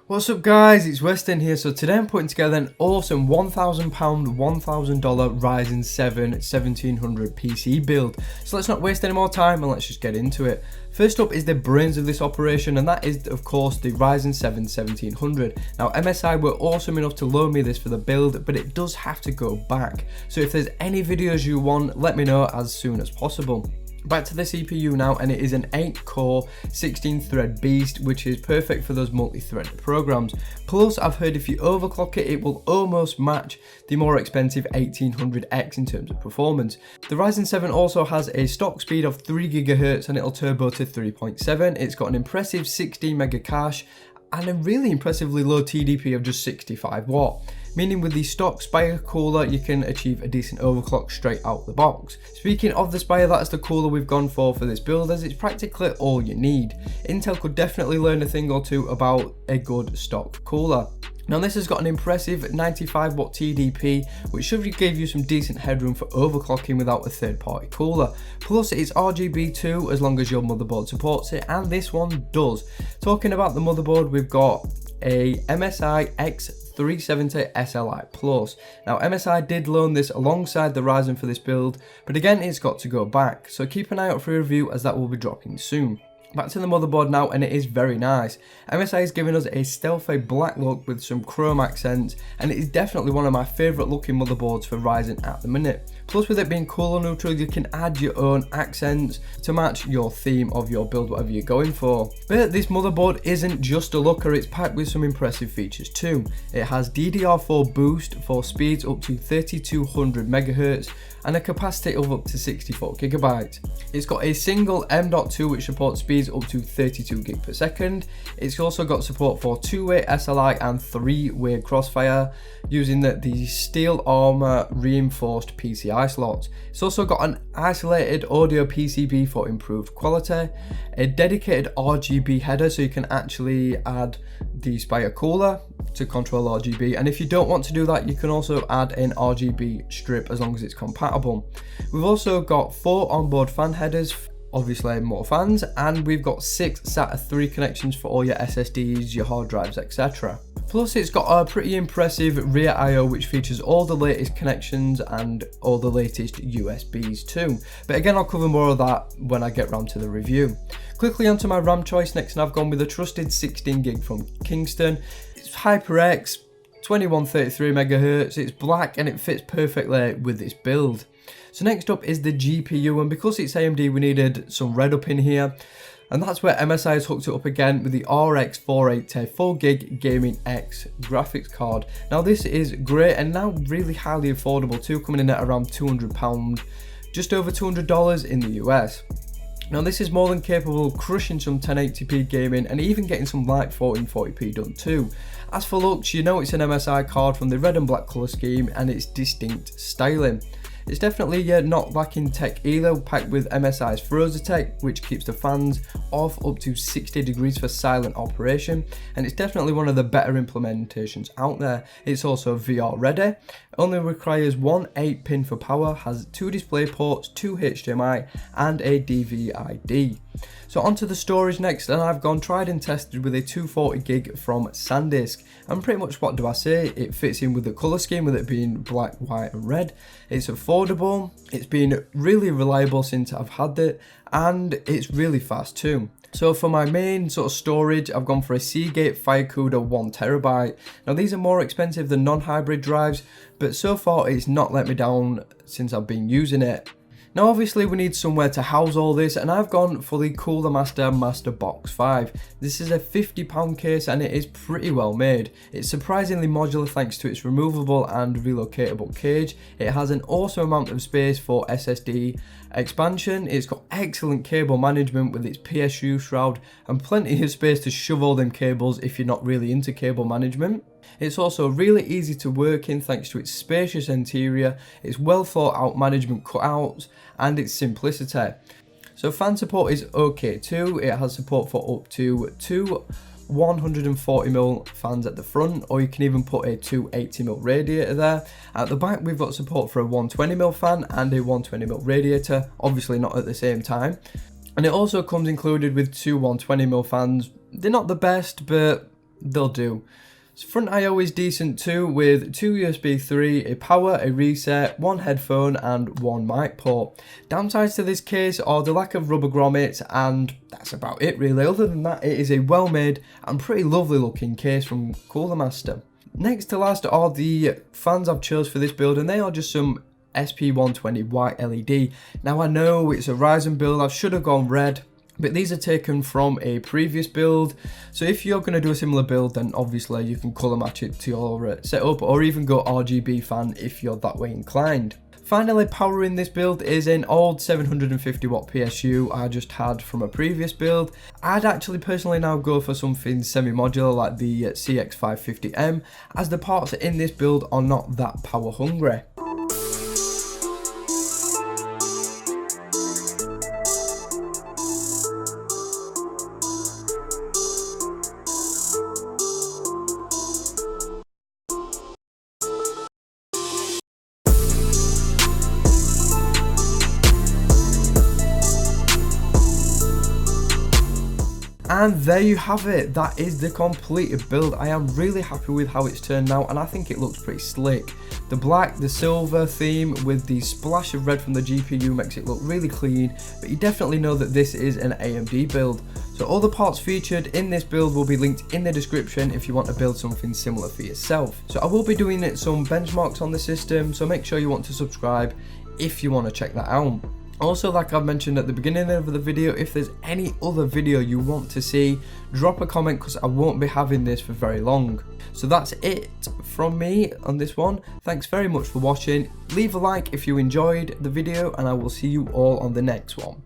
What's up guys, it's Weston here. So today I'm putting together an awesome £1,000, $1,000 Ryzen 7 1700 PC build. So let's not waste any more time and let's just get into it. First up is the brains of this operation, and that is of course the Ryzen 7 1700. Now MSI were awesome enough to loan me this for the build, but it does have to go back. So if there's any videos you want, let me know as soon as possible. Back to the CPU now, and it is an 8-core 16-thread beast, which is perfect for those multi-thread programs. Plus I've heard if you overclock it, it will almost match the more expensive 1800X in terms of performance. The Ryzen 7 also has a stock speed of 3 GHz and it'll turbo to 3.7. It's got an impressive 16 mega cache and a really impressively low TDP of just 65 watt. Meaning with the stock Spire cooler you can achieve a decent overclock straight out the box. Speaking of the Spire, that's the cooler we've gone for this build, as it's practically all you need. Intel could definitely learn a thing or two about a good stock cooler. Now this has got an impressive 95 watt TDP, which should give you some decent headroom for overclocking without a third party cooler. Plus it's RGB too, as long as your motherboard supports it, and this one does. Talking about the motherboard, we've got a MSI X370 SLI Plus. Now MSI did loan this alongside the Ryzen for this build, but again it's got to go back, so keep an eye out for a review as that will be dropping soon. Back to the motherboard now, and it is very nice. MSI is giving us a stealthy black look with some chrome accents, and it is definitely one of my favourite looking motherboards for Ryzen at the minute. Plus with it being cooler neutral, you can add your own accents to match your theme of your build, whatever you're going for. But this motherboard isn't just a looker, it's packed with some impressive features too. It has DDR4 boost for speeds up to 3200 MHz and a capacity of up to 64 GB. It's got a single M.2 which supports speeds up to 32 GB per second. It's also got support for 2-way SLI and 3-way crossfire using the steel armor reinforced PCI slots. It's also got an isolated audio PCB for improved quality, a dedicated RGB header so you can actually add the Spire cooler to control RGB, and if you don't want to do that you can also add an RGB strip as long as it's compatible. We've also got 4 onboard fan headers, obviously more fans, and we've got 6 SATA 3 connections for all your SSDs, your hard drives, etc. Plus it's got a pretty impressive rear I/O which features all the latest connections and all the latest USBs too. But again, I'll cover more of that when I get round to the review. Quickly onto my RAM choice next, and I've gone with a trusted 16 gig from Kingston. It's HyperX, 2133 MHz, it's black and it fits perfectly with this build. So next up is the GPU, and because it's AMD we needed some red up in here, and that's where MSI has hooked it up again with the RX480 4GB Gaming X graphics card. Now this is great and now really highly affordable too, coming in at around £200, just over $200 in the US. Now this is more than capable of crushing some 1080p gaming and even getting some light 1440p done too. As for looks, you know it's an MSI card from the red and black colour scheme and its distinct styling. It's definitely not lacking tech either, packed with MSI's Frozatech, which keeps the fans off up to 60 degrees for silent operation, and it's definitely one of the better implementations out there. It's also VR ready, only requires one 8-pin for power, has 2 display ports, 2 HDMI and a DVI-D. So onto the storage next, and I've gone tried and tested with a 240GB from SanDisk, and pretty much what do I say, it fits in with the colour scheme with it being black, white and red. It's affordable, it's been really reliable since I've had it, and it's really fast too. So for my main sort of storage, I've gone for a Seagate FireCuda 1TB. Now these are more expensive than non-hybrid drives, but so far it's not let me down since I've been using it. Now obviously we need somewhere to house all this, and I've gone for the Cooler Master Box 5. This is a £50 case and it is pretty well made. It's surprisingly modular thanks to its removable and relocatable cage. It has an awesome amount of space for SSD expansion. It's got excellent cable management with its PSU shroud and plenty of space to shove all them cables if you're not really into cable management. It's also really easy to work in thanks to its spacious interior, its well thought out management cutouts and its simplicity. So fan support is okay too. It has support for up to 2 140mm fans at the front, or you can even put a 280mm radiator there. At the back we've got support for a 120mm fan and a 120mm radiator, obviously not at the same time. And it also comes included with 2 120mm fans. They're not the best, but they'll do. So front I/O is decent too, with 2 USB 3, a power, a reset, 1 headphone and 1 mic port. Downsides to this case are the lack of rubber grommets, and that's about it really. Other than that, it is a well made and pretty lovely looking case from Cooler Master. Next to last are the fans I've chose for this build, and they are just some SP120 white LED. Now I know it's a Ryzen build, I should have gone red, but these are taken from a previous build, so if you're going to do a similar build, then obviously you can colour match it to your setup, or even go RGB fan if you're that way inclined. Finally, powering this build is an old 750 watt PSU I just had from a previous build. I'd actually personally now go for something semi-modular like the CX550M, as the parts in this build are not that power hungry. And there you have it, that is the completed build. I am really happy with how it's turned out, and I think it looks pretty slick. The black, the silver theme with the splash of red from the GPU makes it look really clean, but you definitely know that this is an AMD build. So all the parts featured in this build will be linked in the description if you want to build something similar for yourself. So I will be doing some benchmarks on the system, so make sure you want to subscribe if you want to check that out. Also, like I mentioned at the beginning of the video, if there's any other video you want to see, drop a comment because I won't be having this for very long. So that's it from me on this one. Thanks very much for watching. Leave a like if you enjoyed the video, and I will see you all on the next one.